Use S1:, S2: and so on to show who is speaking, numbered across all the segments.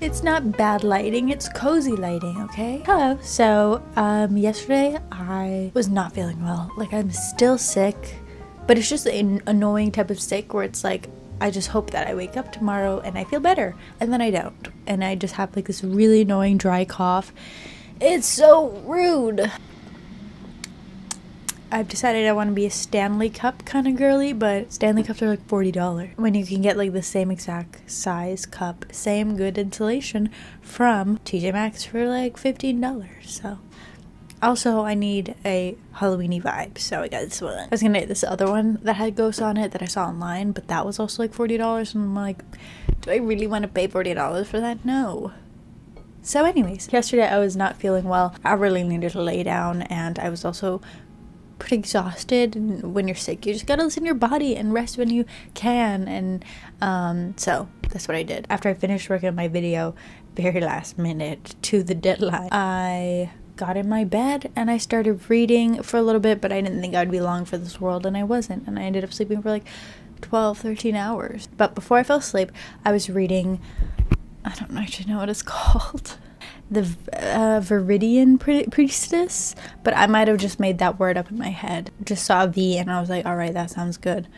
S1: It's not bad lighting, it's cozy lighting, okay? Hello. So, yesterday I was not feeling well. Like, I'm still sick, but it's just an annoying type of sick where it's like, I just hope that I wake up tomorrow and I feel better, and then I don't. And I just have like this really annoying dry cough. It's so rude. I've decided I want to be a Stanley Cup kind of girly, but Stanley Cups are like $40 when you can get like the same exact size cup, same good insulation from TJ Maxx for like $15. So also I need a Halloween-y vibe, so I got this one. I was gonna get this other one that had ghosts on it that I saw online, but that was also like $40, and I'm like, do I really want to pay $40 for that? No. So anyways, yesterday I was not feeling well. I really needed to lay down, and I was also pretty exhausted, and when you're sick you just gotta listen to your body and rest when you can. And so that's what I did. After I finished working on my video very last minute to the deadline, I got in my bed and I started reading for a little bit, but I didn't think I would be long for this world, and I wasn't, and I ended up sleeping for like 12-13 hours. But before I fell asleep I was reading, I don't actually know what it's called, the Viridian Priestess, but I might have just made that word up in my head. Just saw a V and I was like, alright, that sounds good.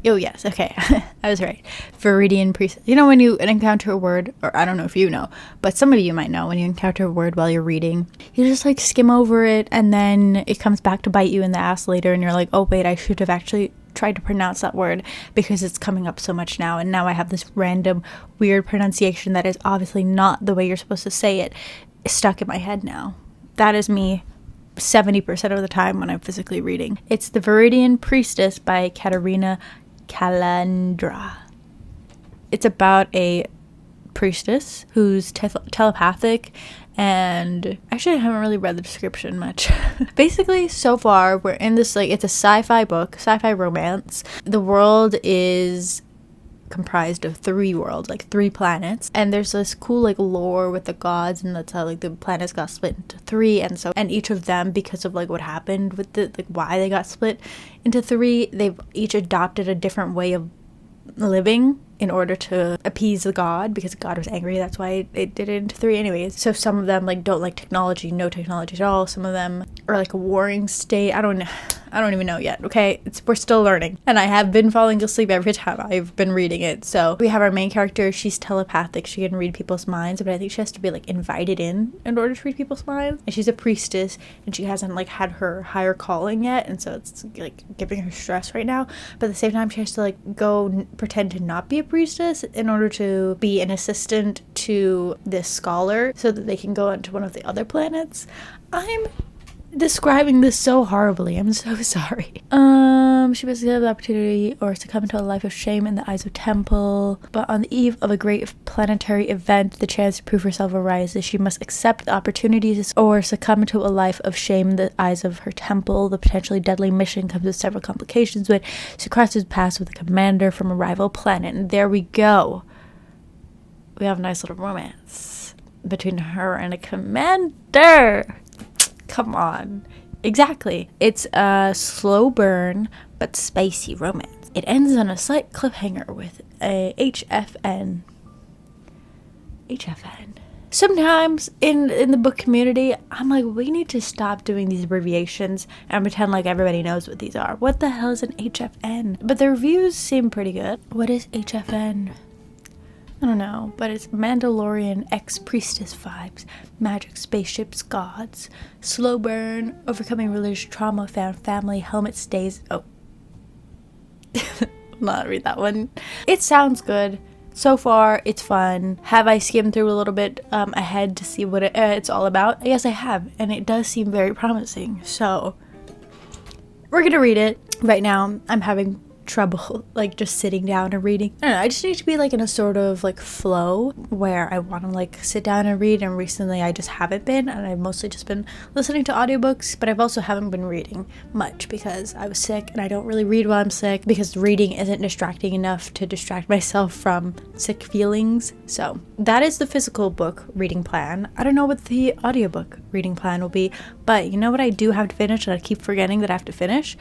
S1: Oh yes, okay. I was right. Viridian Priestess. You know when you encounter a word, or I don't know if you know, but some of you might know, when you encounter a word while you're reading, you just like skim over it and then it comes back to bite you in the ass later, and you're like, oh wait, I should have actually tried to pronounce that word because it's coming up so much now, and now I have this random weird pronunciation that is obviously not the way you're supposed to say it stuck in my head now. That is me 70% of the time when I'm physically reading. It's The Viridian Priestess by Katherine Calandra. It's about a priestess who's telepathic, and actually I haven't really read the description much. Basically, so far we're in this, like, it's a sci-fi book, sci-fi romance. The world is comprised of 3 worlds, like 3 planets, and there's this cool like lore with the gods, and that's how like the planets got split into 3, and each of them, because of like what happened with the like why they got split into 3, they've each adopted a different way of living in order to appease the god, because God was angry. That's why it did it into 3 anyways. So some of them like don't like technology, no technology at all. Some of them are like a warring state. I don't even know yet, okay? We're still learning. And I have been falling asleep every time I've been reading it. So we have our main character. She's telepathic. She can read people's minds, but I think she has to be like invited in order to read people's minds. And she's a priestess, and she hasn't like had her higher calling yet, and so it's like giving her stress right now. But at the same time, she has to like go pretend to not be a priestess in order to be an assistant to this scholar so that they can go onto one of the other planets. I'm describing this so horribly. I'm so sorry. She basically had the opportunity or succumb to a life of shame in the eyes of temple, but on the eve of a great planetary event, the chance to prove herself arises. She must accept the opportunities or succumb to a life of shame in the eyes of her temple. The potentially deadly mission comes with several complications, but she crosses paths with a commander from a rival planet, and there we go. We have a nice little romance between her and a commander. Come on. Exactly. It's a slow burn but spicy romance. It ends on a slight cliffhanger with a HFN. Sometimes in the book community, I'm like, we need to stop doing these abbreviations and pretend like everybody knows what these are. What the hell is an HFN? But the reviews seem pretty good. What is HFN? I don't know, but it's Mandalorian ex-priestess vibes, magic, spaceships, gods, slow burn, overcoming religious trauma, found family, helmet stays. Oh. Not read that one. It sounds good. So far, it's fun. Have I skimmed through a little bit ahead to see what it's all about? Yes, I have, and it does seem very promising. So, we're gonna read it. Right now, I'm having trouble like just sitting down and reading. I don't know, I just need to be like in a sort of like flow where I want to like sit down and read, and recently I just haven't been, and I've mostly just been listening to audiobooks, but I've also haven't been reading much because I was sick, and I don't really read while I'm sick because reading isn't distracting enough to distract myself from sick feelings. So that is the physical book reading plan. I don't know what the audiobook reading plan will be, but you know what I do have to finish, and I keep forgetting that I have to finish?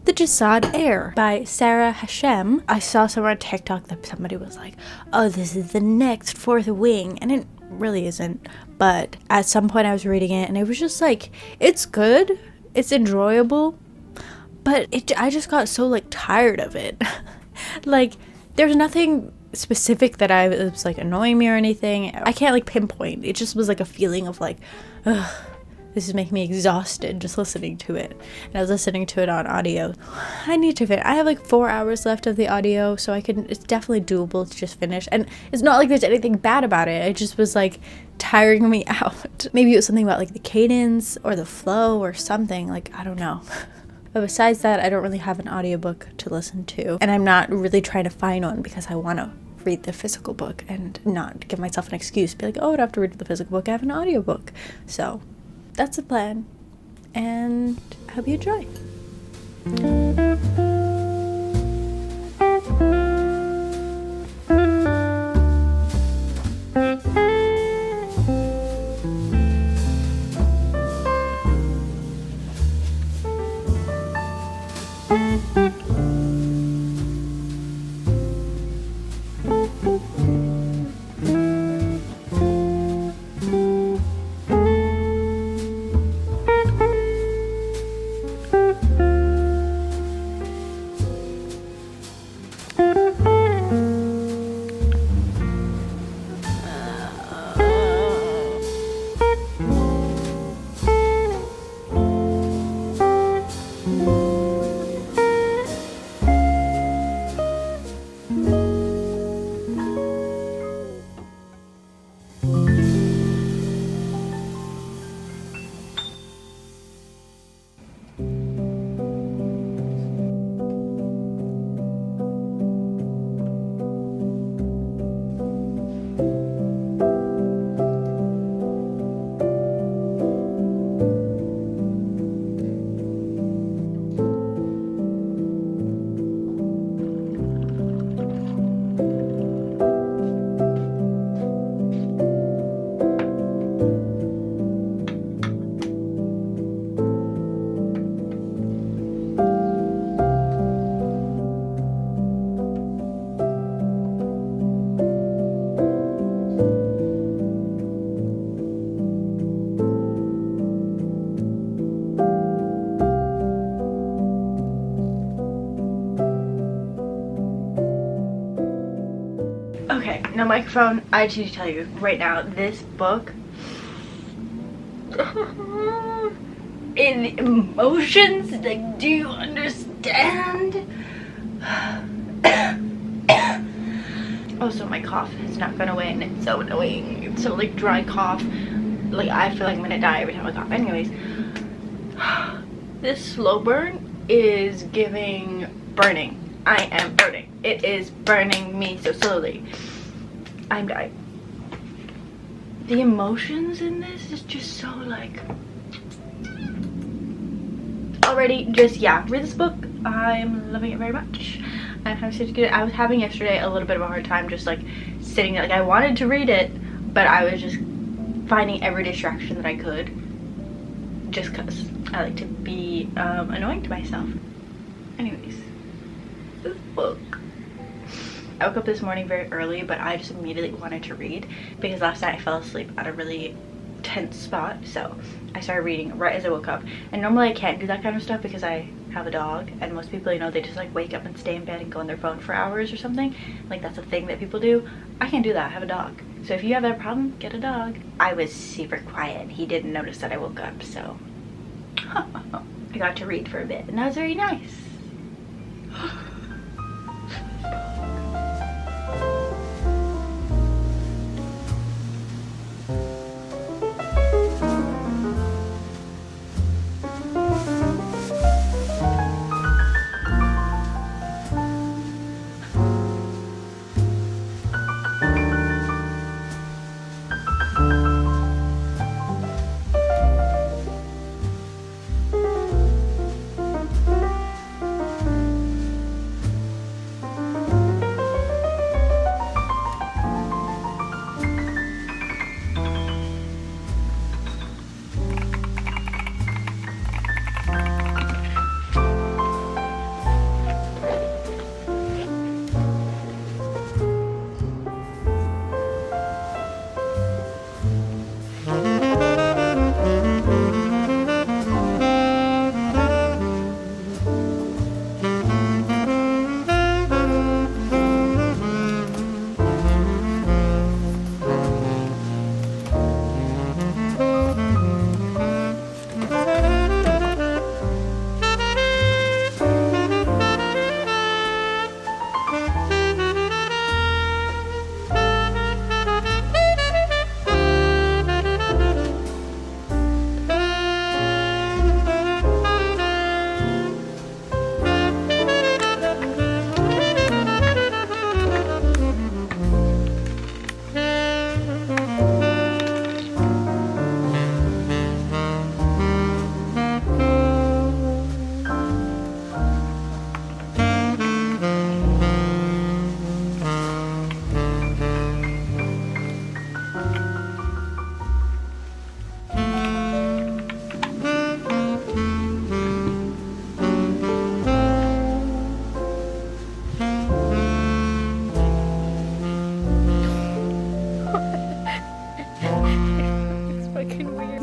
S1: The Jasad Air by Sarah Hashem. I saw somewhere on TikTok that somebody was like, oh, this is the next Fourth Wing, and it really isn't. But at some point I was reading it, and it was just like, it's good, it's enjoyable, but I just got so like tired of it. Like, there's nothing specific that it was like annoying me or anything. I can't like pinpoint. It just was like a feeling of like, ugh. This is making me exhausted just listening to it. And I was listening to it on audio. I need to finish. I have like 4 hours left of the audio, so it's definitely doable to just finish. And it's not like there's anything bad about it. It just was like tiring me out. Maybe it was something about like the cadence or the flow or something. Like, I don't know. But besides that, I don't really have an audiobook to listen to. And I'm not really trying to find one because I want to read the physical book and not give myself an excuse. Be like, oh, I don't have to read the physical book. I have an audiobook. So that's the plan, and I hope you enjoy. Okay, no microphone. I just need to tell you right now, this book in the emotions, like, do you understand? Also, my cough has not gone away, and it's so annoying. It's so like dry cough. Like, I feel like I'm gonna die every time I cough. Anyways, this slow burn is giving burning. I am burning. It is burning me so slowly. I'm dying. The emotions in this is just so like, already just, yeah, read this book. I'm loving it very much. I'm having such a good, I was having yesterday a little bit of a hard time just like sitting there. Like, I wanted to read it, but I was just finding every distraction that I could, just because I like to be annoying to myself. Anyways, this book. I woke up this morning very early, but I just immediately wanted to read because last night I fell asleep at a really tense spot, so I started reading right as I woke up. And normally I can't do that kind of stuff because I have a dog, and most people, you know, they just like wake up and stay in bed and go on their phone for hours or something. Like that's a thing that people do. I can't do that. I have a dog. So if you have that problem, get a dog. I was super quiet. He didn't notice that I woke up, so I got to read for a bit, and that was very nice.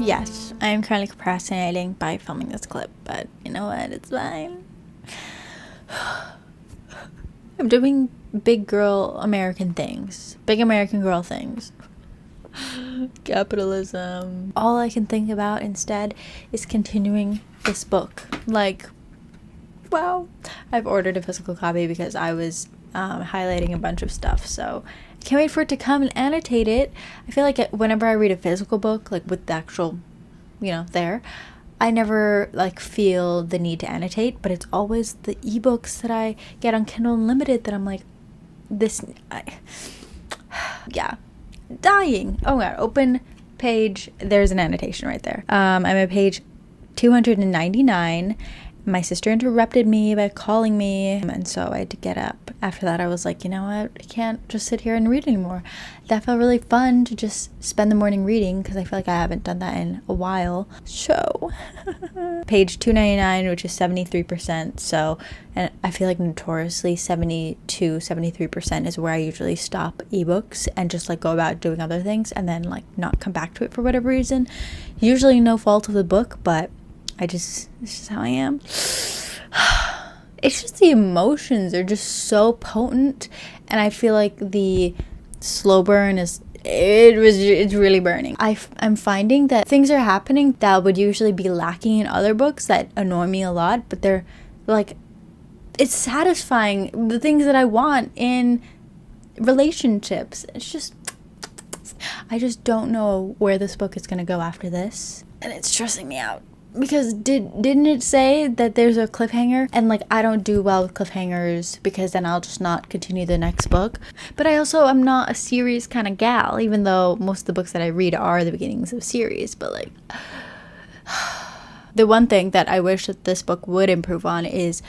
S1: Yes, I am currently procrastinating by filming this clip, but you know what? It's fine. I'm doing big girl American things. Big American girl things. Capitalism. All I can think about instead is continuing this book. Like, wow. I've ordered a physical copy because I was highlighting a bunch of stuff, so I can't wait for it to come and annotate it. I feel like whenever I read a physical book, like with the actual, you know, there, I never like feel the need to annotate, but it's always the ebooks that I get on Kindle Unlimited that I'm like, yeah, dying. Oh my god, open page, there's an annotation right there. I'm at page 299. My sister interrupted me by calling me, and so I had to get up. After that, I was like, you know what? I can't just sit here and read anymore. That felt really fun to just spend the morning reading, because I feel like I haven't done that in a while. So, page 299, which is 73%. So, and I feel like notoriously 72-73% is where I usually stop ebooks and just like go about doing other things and then like not come back to it for whatever reason. Usually no fault of the book, but it's just how I am. It's just the emotions are just so potent, and I feel like the slow burn it's really burning. I'm finding that things are happening that would usually be lacking in other books that annoy me a lot, but they're like, it's satisfying the things that I want in relationships. It's just, I just don't know where this book is going to go after this, and it's stressing me out. Because didn't it say that there's a cliffhanger? And like, I don't do well with cliffhangers because then I'll just not continue the next book. But I'm not a series kind of gal, even though most of the books that I read are the beginnings of series. But like, the one thing that I wish that this book would improve on is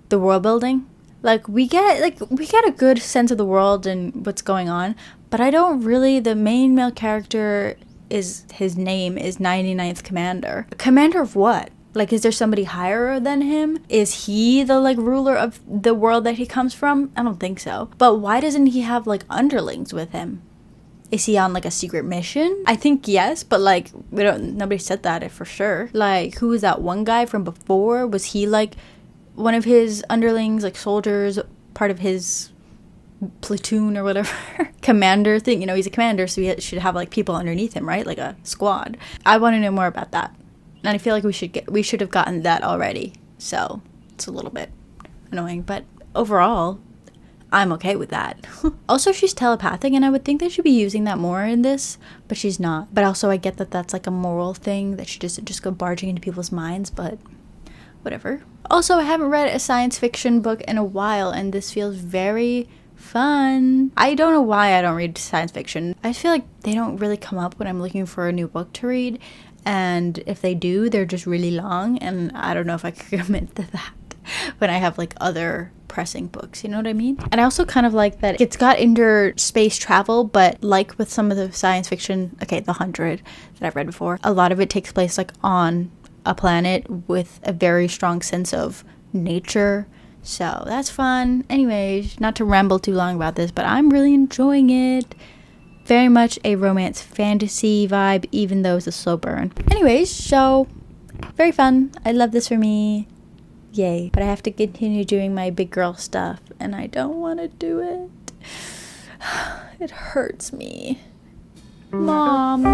S1: the world building. Like we get a good sense of the world and what's going on, but I don't really. The main male character, his name is 99th Commander. Commander of what? Like, is there somebody higher than him? Is he the like ruler of the world that he comes from? I don't think so. But why doesn't he have like underlings with him? Is he on like a secret mission? I think yes, but like nobody said that for sure. Like, who was that one guy from before? Was he like one of his underlings, like soldiers, part of his platoon or whatever, commander thing, you know, he's a commander, so he should have like people underneath him, right? Like a squad. I want to know more about that, and I feel like we should have gotten that already, so it's a little bit annoying, but overall I'm okay with that. Also, she's telepathic, and I would think they should be using that more in this, but she's not. But also, I get that that's like a moral thing, that she doesn't just go barging into people's minds, but whatever. Also, I haven't read a science fiction book in a while, and this feels very fun. I don't know why I don't read science fiction. I feel like they don't really come up when I'm looking for a new book to read, and if they do, they're just really long, and I don't know if I could commit to that when I have like other pressing books, you know what I mean? And I also kind of like that it's got interspace travel, but like with some of the science fiction, okay, the 100 that I've read before, a lot of it takes place like on a planet with a very strong sense of nature, so that's fun. Anyways, not to ramble too long about this, but I'm really enjoying it. Very much a romance fantasy vibe, even though it's a slow burn. Anyways, so very fun. I love this for me. Yay. But I have to continue doing my big girl stuff, and I don't want to do it. It hurts me. Mom.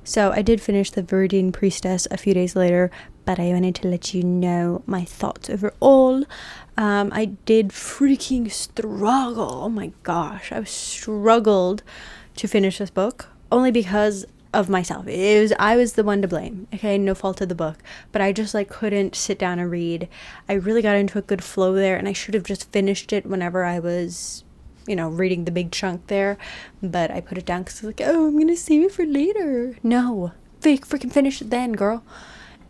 S2: So I did finish The Viridian Priestess a few days later, but I wanted to let you know my thoughts overall. I did freaking struggle. Oh my gosh, I struggled to finish this book, only because of myself. I was the one to blame. Okay, no fault of the book, but I just like couldn't sit down and read. I really got into a good flow there, and I should have just finished it whenever I was, reading the big chunk there, but I put it down because I was like, oh, I'm gonna save it for later. No, freaking finish it then, girl.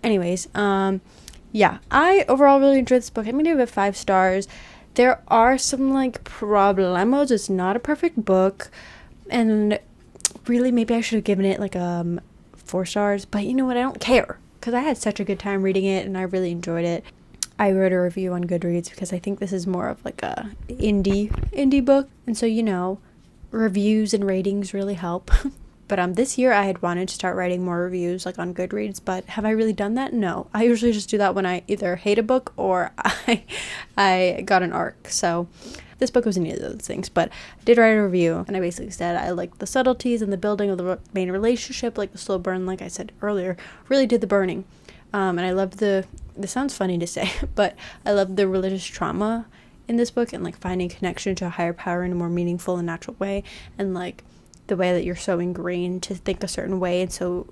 S2: Anyways, yeah, I overall really enjoyed this book. I'm gonna give it 5 stars. There are some like problemos. It's not a perfect book, and really maybe I should have given it like 4 stars, but you know what, I don't care because I had such a good time reading it and I really enjoyed it. I wrote a review on Goodreads because I think this is more of like a indie book, and so reviews and ratings really help. But this year I had wanted to start writing more reviews like on Goodreads, but have I really done that? No. I usually just do that when I either hate a book or I got an arc. So this book was neither of those things, but I did write a review, and I basically said I liked the subtleties and the building of the main relationship, like the slow burn, like I said earlier, really did the burning. And I loved this sounds funny to say, but I loved the religious trauma in this book, and like finding connection to a higher power in a more meaningful and natural way, and like the way that you're so ingrained to think a certain way, and so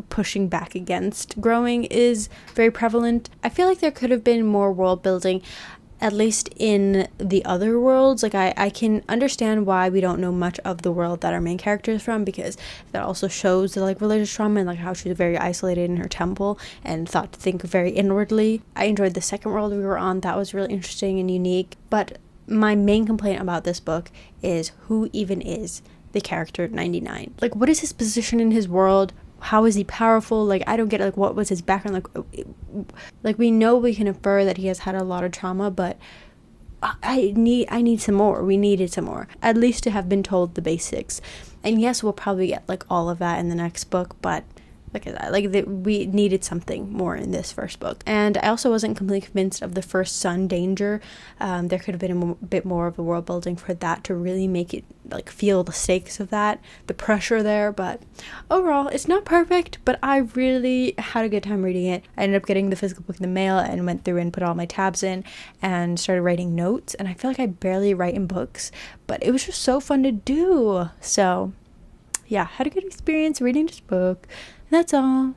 S2: pushing back against growing is very prevalent. I feel like there could have been more world building, at least in the other worlds. Like I can understand why we don't know much of the world that our main character is from, because that also shows the like religious trauma and like how she's very isolated in her temple and thought to think very inwardly. I enjoyed the second world we were on. That was really interesting and unique. But my main complaint about this book is who even is the character 99. Like, what is his position in his world? How is he powerful? Like, I don't get like what was his background. Like we know, we can infer that he has had a lot of trauma, but I need some more. We needed some more, at least to have been told the basics. And yes, we'll probably get like all of that in the next book, but look at that, we needed something more in this first book. And I also wasn't completely convinced of the first sun danger. There could have been a bit more of the world building for that to really make it like feel the stakes of that, the pressure there. But overall, it's not perfect, but I really had a good time reading it. I ended up getting the physical book in the mail and went through and put all my tabs in and started writing notes. And I feel like I barely write in books, but it was just so fun to do. So yeah, had a good experience reading this book. That's all.